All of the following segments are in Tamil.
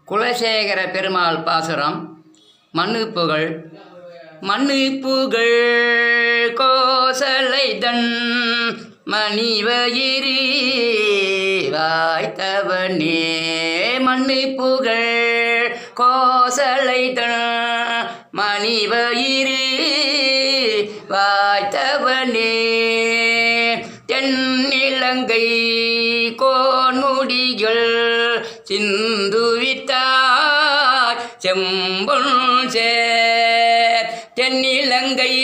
குலசேகர பெருமாள் பாசுரம். மண்ணு புகழ் கோசலைதன் மணிவயிரி வாய்த்தவனே. மண்ணு புகழ் கோசலைதன் மணிவயிரி வாய்த்தவனே. தென்னிலங்கை கோன்முடிகள் சிந்துவித்தாய் செம்பொன் சேர். தென்னிலங்கை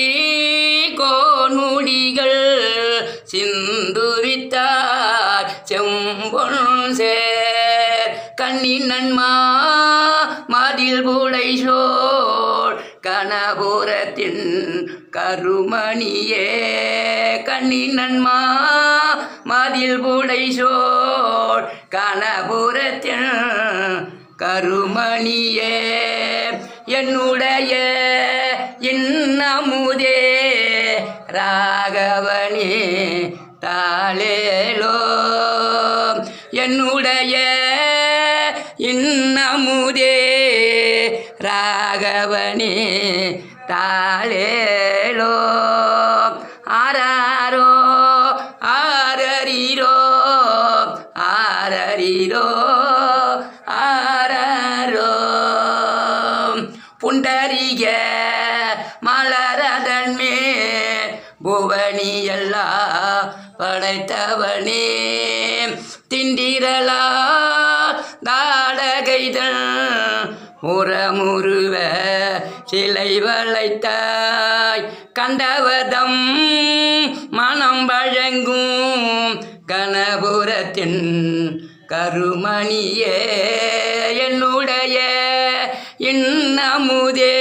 கோன்முடிகள் சிந்துவித்தாய் செம்பொன் சேர். கண்ணினன்மா மதில் புடை சோழ் கணபுரத்தின் கருமணியே. கண்ணினன்மா மதில் புடை சோழ் கணபுரத்தின் கருமணியே. என்னுடைய இன்னமுதே ராகவனே தாளேலோ. என்னுடைய இன்னமுதே ராகவனே தாளேலோ. ஆராரோ ஆரரிரோ ஆரரிரோ ஆரரோ. புண்டரிக மலரதன் மேல் புவனியல்லா படைத்தவனே. திண்டிரலா தாடகைதன் முரமுருவ சிலை வளைத்தாய். கண்டவதம் மனம் வழங்கும் கணபுரத்தின் கருமணியே. என்னுடைய இன்னமுதே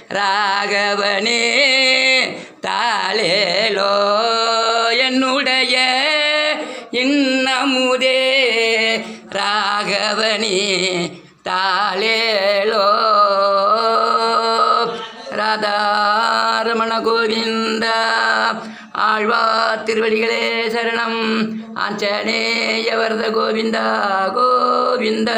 ராகவனே தாளேலோ. என்னுடைய இன்னமுதே ராகவனே தாளேலோ. ராதாரமண கோவிந்த. ஆழ்வார் திருவடிகளே சரணம். ஆஞ்சநேய வரத கோவிந்த கோவிந்த.